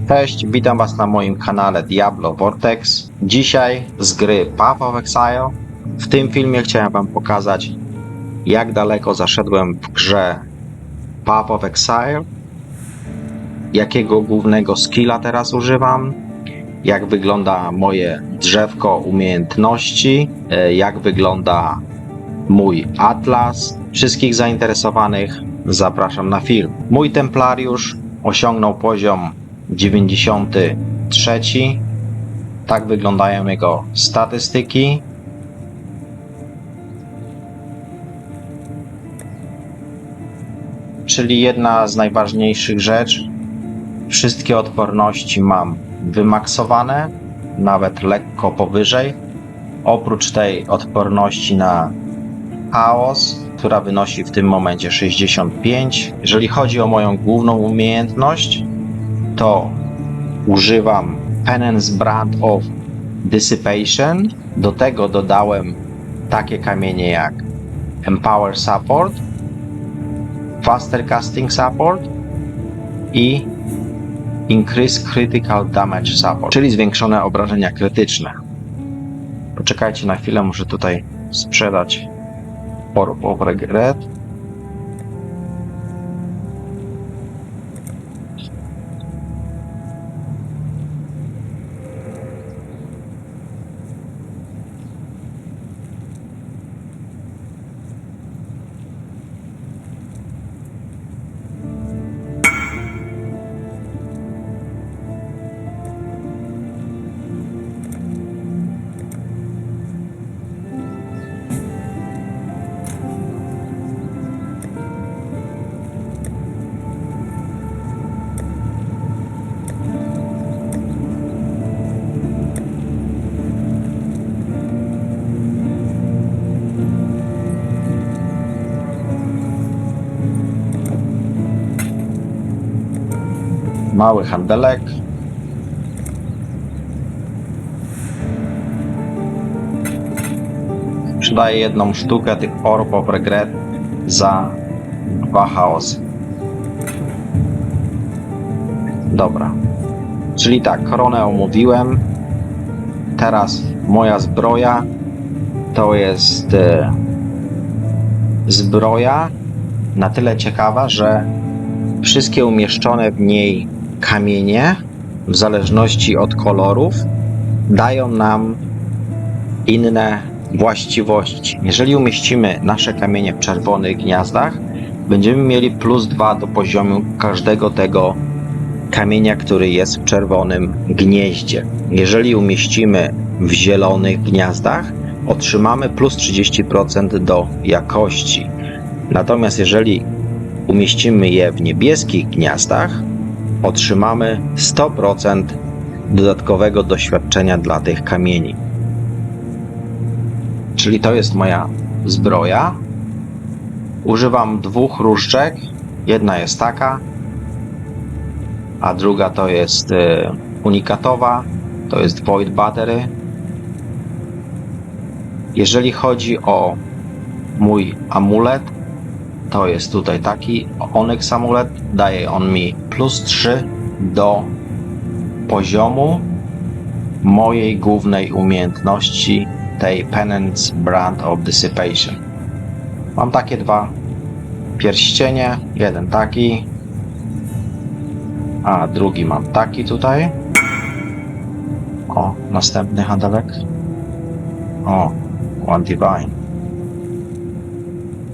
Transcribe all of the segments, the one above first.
Cześć, witam Was na moim kanale Diablo Vortex. Dzisiaj z gry Path of Exile. W tym filmie chciałem Wam pokazać, jak daleko zaszedłem w grze Path of Exile, jakiego głównego skilla teraz używam, jak wygląda moje drzewko umiejętności, jak wygląda mój atlas. Wszystkich zainteresowanych zapraszam na film. Mój templariusz osiągnął poziom 93. Tak wyglądają jego statystyki. Czyli jedna z najważniejszych rzeczy. Wszystkie odporności mam wymaksowane, nawet lekko powyżej. Oprócz tej odporności na chaos, która wynosi w tym momencie 65. Jeżeli chodzi o moją główną umiejętność, to używam Penance Brand of Dissipation. Do tego dodałem takie kamienie jak Empower Support, Faster Casting Support i Increase Critical Damage Support, czyli zwiększone obrażenia krytyczne. Poczekajcie na chwilę, muszę tutaj sprzedać Orb of Regret. Mały handelek. Sprzedaję jedną sztukę tych Orb of Regret za 2 chaosy. Dobra. Czyli tak, koronę omówiłem. Teraz moja zbroja to jest zbroja na tyle ciekawa, że wszystkie umieszczone w niej kamienie, w zależności od kolorów, dają nam inne właściwości. Jeżeli umieścimy nasze kamienie w czerwonych gniazdach, będziemy mieli +2 do poziomu każdego tego kamienia, który jest w czerwonym gnieździe. Jeżeli umieścimy w zielonych gniazdach, otrzymamy +30% do jakości. Natomiast jeżeli umieścimy je w niebieskich gniazdach, otrzymamy 100% dodatkowego doświadczenia dla tych kamieni. Czyli to jest moja zbroja. Używam 2 różdżek. Jedna jest taka, a druga to jest unikatowa. To jest Void Battery. Jeżeli chodzi o mój amulet, to jest tutaj taki Onyx amulet. Daje on mi +3 do poziomu mojej głównej umiejętności, tej Penance Brand of Dissipation. Mam takie 2 pierścienie. Jeden taki, a drugi mam taki tutaj. O, następny handelek. O, One Divine.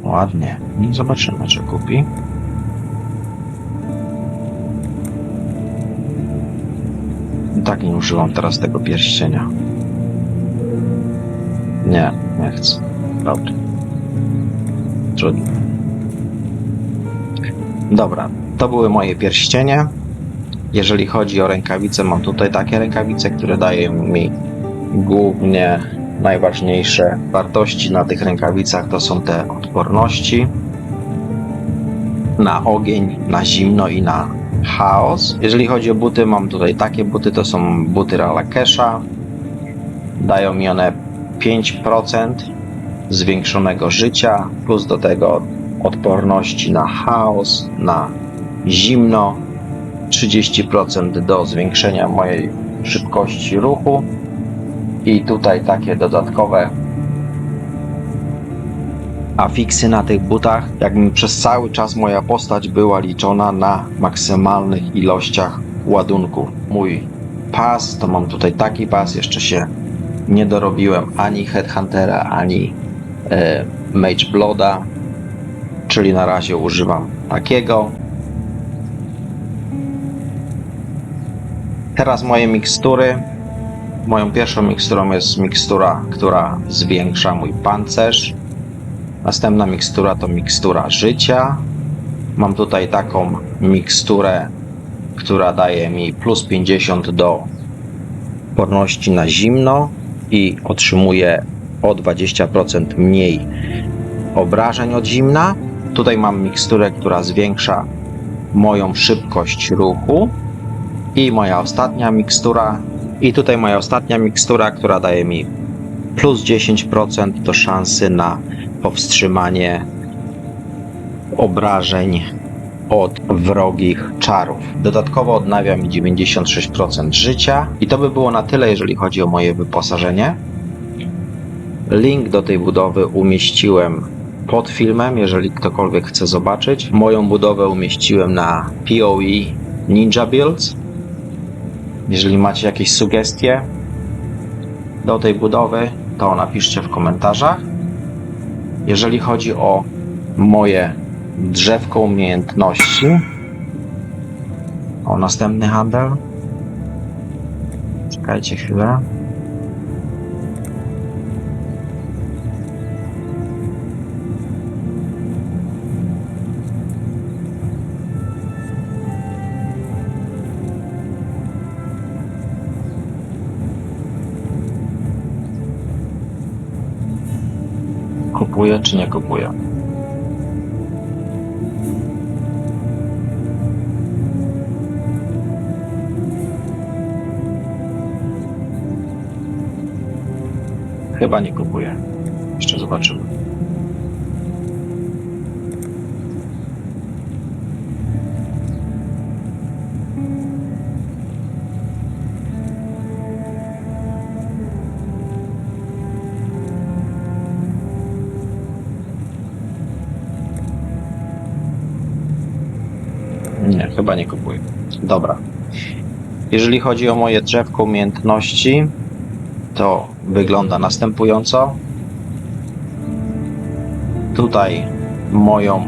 Ładnie. Zobaczymy, czy kupi. Tak, nie używam teraz tego pierścienia. Nie chcę. Dobra. Trudno. Dobra, to były moje pierścienie. Jeżeli chodzi o rękawice, mam tutaj takie rękawice, które dają mi głównie najważniejsze wartości na tych rękawicach. To są te odporności na ogień, na zimno i na chaos. Jeżeli chodzi o buty, mam tutaj takie buty, to są buty Ralakesha. Dają mi one 5% zwiększonego życia, plus do tego odporności na chaos, na zimno 30% do zwiększenia mojej szybkości ruchu i tutaj takie dodatkowe afiksy na tych butach, jakby przez cały czas moja postać była liczona na maksymalnych ilościach ładunków. Mój pas, to mam tutaj taki pas, jeszcze się nie dorobiłem ani Headhuntera, ani Mage Blooda, czyli na razie używam takiego. Teraz moje mikstury. Moją pierwszą miksturą jest mikstura, która zwiększa mój pancerz. Następna mikstura to mikstura życia. Mam tutaj taką miksturę, która daje mi plus 50 do odporności na zimno i otrzymuję o 20% mniej obrażeń od zimna. Tutaj mam miksturę, która zwiększa moją szybkość ruchu i moja ostatnia mikstura. I tutaj moja ostatnia mikstura, która daje mi plus 10% do szansy na powstrzymanie obrażeń od wrogich czarów. Dodatkowo odnawia mi 96% życia i to by było na tyle, jeżeli chodzi o moje wyposażenie. Link do tej budowy umieściłem pod filmem, jeżeli ktokolwiek chce zobaczyć. Moją budowę umieściłem na PoE Ninja Builds. Jeżeli macie jakieś sugestie do tej budowy, to napiszcie w komentarzach. Jeżeli chodzi o moje drzewko umiejętności, o następny handel. Czekajcie chwilę. Kupuję czy nie kupuję? Chyba nie kupuję. Jeszcze zobaczymy. Nie, chyba nie kupuję. Dobra. Jeżeli chodzi o moje drzewko umiejętności, to wygląda następująco. Tutaj moją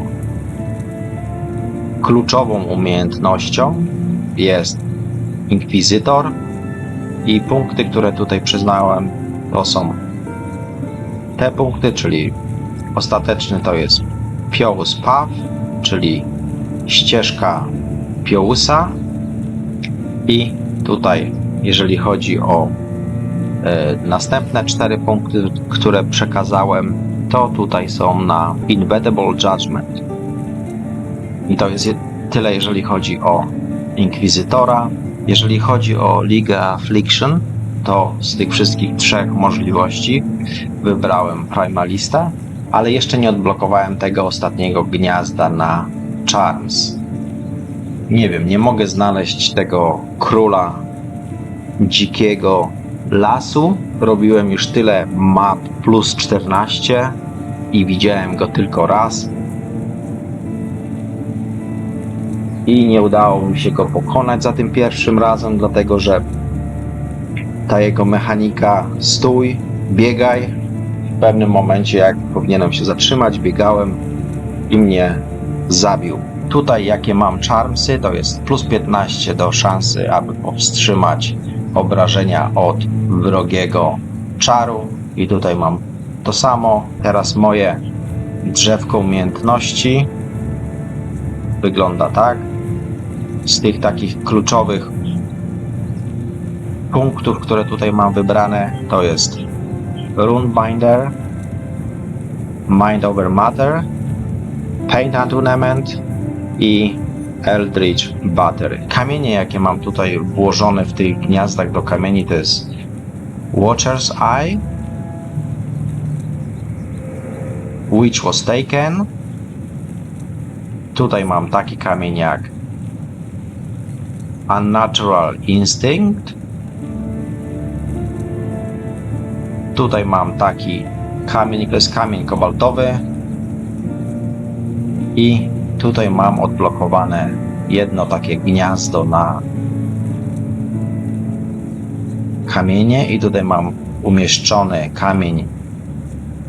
kluczową umiejętnością jest Inkwizytor i punkty, które tutaj przyznałem, to są te punkty, czyli ostateczny to jest Piołus Path, czyli ścieżka Piołusa i tutaj, jeżeli chodzi o następne 4 punkty, które przekazałem, to tutaj są na Inevitable Judgment. I to jest tyle, jeżeli chodzi o Inkwizytora. Jeżeli chodzi o League Affliction, to z tych wszystkich 3 możliwości wybrałem Primalistę, ale jeszcze nie odblokowałem tego ostatniego gniazda na Charms. Nie wiem, nie mogę znaleźć tego króla dzikiego lasu. Robiłem już tyle map plus 14 i widziałem go tylko raz. I nie udało mi się go pokonać za tym pierwszym razem, dlatego że ta jego mechanika stój, biegaj. W pewnym momencie, jak powinienem się zatrzymać, biegałem i mnie zabił. Tutaj jakie mam charmsy, to jest plus 15 do szansy, aby powstrzymać obrażenia od wrogiego czaru. I tutaj mam to samo. Teraz moje drzewko umiejętności wygląda tak. Z tych takich kluczowych punktów, które tutaj mam wybrane, to jest Runebinder, Mind over Matter, Paint Attunement i Eldritch Battery. Kamienie, jakie mam tutaj włożone w tych gniazdach do kamieni, to jest Watcher's Eye, Which was taken. Tutaj mam taki kamień jak Unnatural Instinct. Tutaj mam taki kamień, to jest kamień kobaltowy. I tutaj mam odblokowane jedno takie gniazdo na kamienie i tutaj mam umieszczony kamień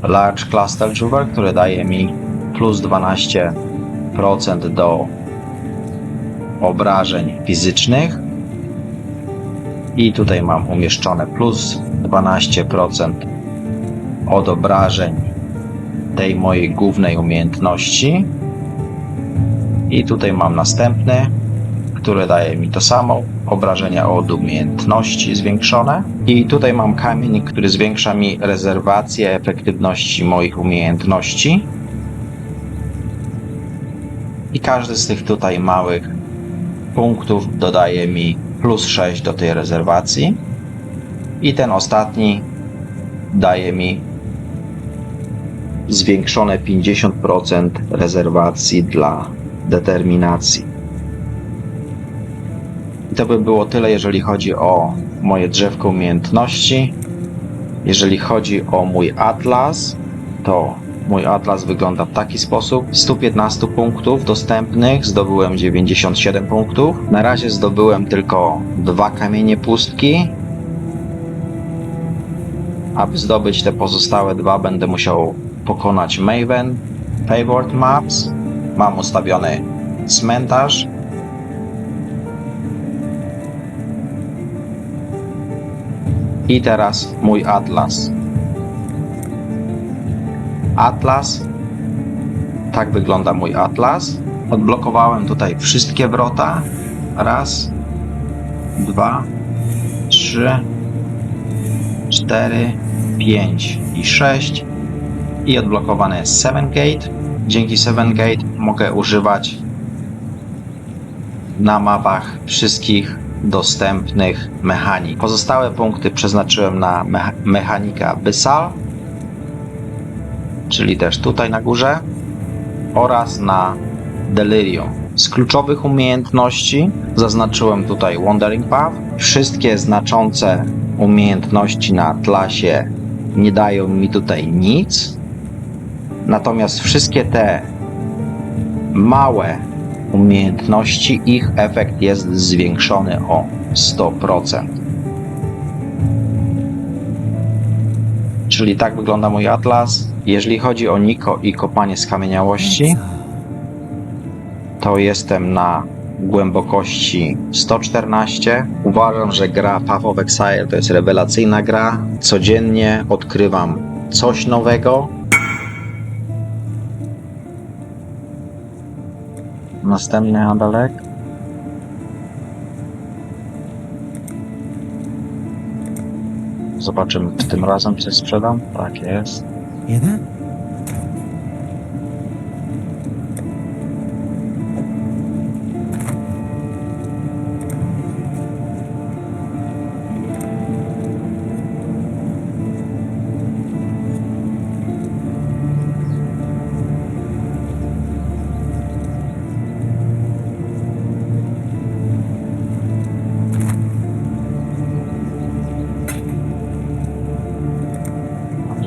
Large Cluster Jewel, który daje mi plus 12% do obrażeń fizycznych i tutaj mam umieszczone plus 12% od obrażeń tej mojej głównej umiejętności i tutaj mam następny, który daje mi to samo, obrażenia od umiejętności zwiększone i tutaj mam kamień, który zwiększa mi rezerwację efektywności moich umiejętności i każdy z tych tutaj małych punktów dodaje mi plus 6 do tej rezerwacji i ten ostatni daje mi zwiększone 50% rezerwacji dla determinacji. I to by było tyle, jeżeli chodzi o moje drzewko umiejętności. Jeżeli chodzi o mój atlas, to mój atlas wygląda w taki sposób. Z 115 punktów dostępnych zdobyłem 97 punktów. Na razie zdobyłem tylko 2 kamienie pustki. Aby zdobyć te pozostałe 2, będę musiał pokonać Maven, Favored Maps. Mam ustawiony cmentarz. I teraz mój atlas. Tak wygląda mój atlas. Odblokowałem tutaj wszystkie wrota. 1, 2, 3, 4, 5 i 6. I odblokowany jest 7 Gate. Dzięki 7 Gate mogę używać na mapach wszystkich dostępnych mechanik. Pozostałe punkty przeznaczyłem na mechanika Abyssal, czyli też tutaj na górze, oraz na Delirium. Z kluczowych umiejętności zaznaczyłem tutaj Wandering Path. Wszystkie znaczące umiejętności na atlasie nie dają mi tutaj nic, natomiast wszystkie te małe umiejętności, ich efekt jest zwiększony o 100%. Czyli tak wygląda mój atlas. Jeżeli chodzi o Niko i kopanie skamieniałości, to jestem na głębokości 114. Uważam, że gra Path of Exile to jest rewelacyjna gra. Codziennie odkrywam coś nowego. Następny handalek. Zobaczymy, czy tym razem coś sprzedam. Tak jest. Jeden?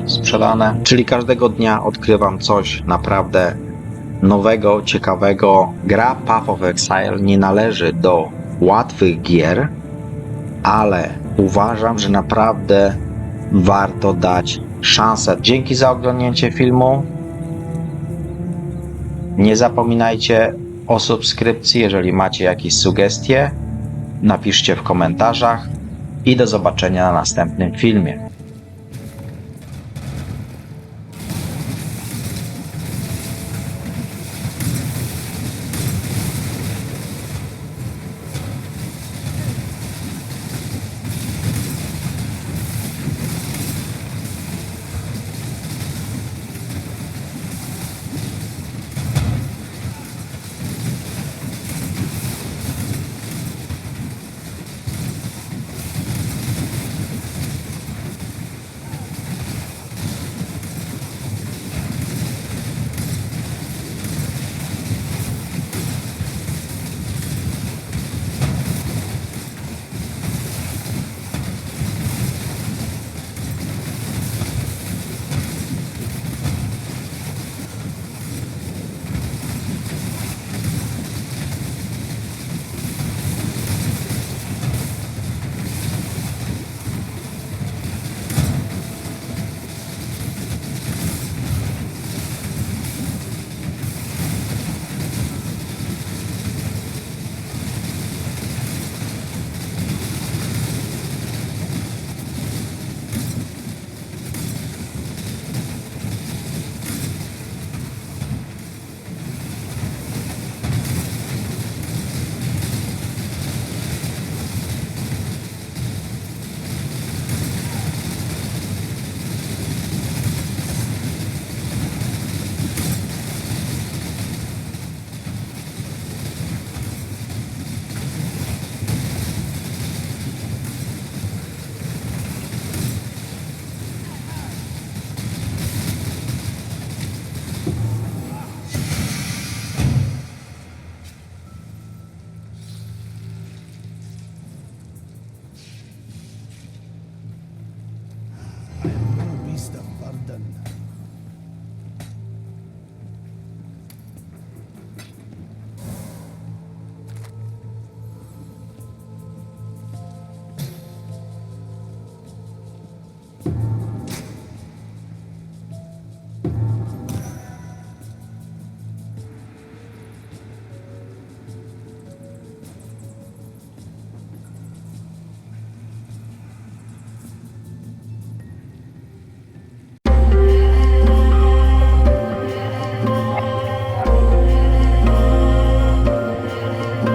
Sprzedane, czyli każdego dnia odkrywam coś naprawdę nowego, ciekawego. Gra Path of Exile nie należy do łatwych gier, ale uważam, że naprawdę warto dać szansę. Dzięki za oglądnięcie filmu. Nie zapominajcie o subskrypcji. Jeżeli macie jakieś sugestie, napiszcie w komentarzach i do zobaczenia na następnym filmie.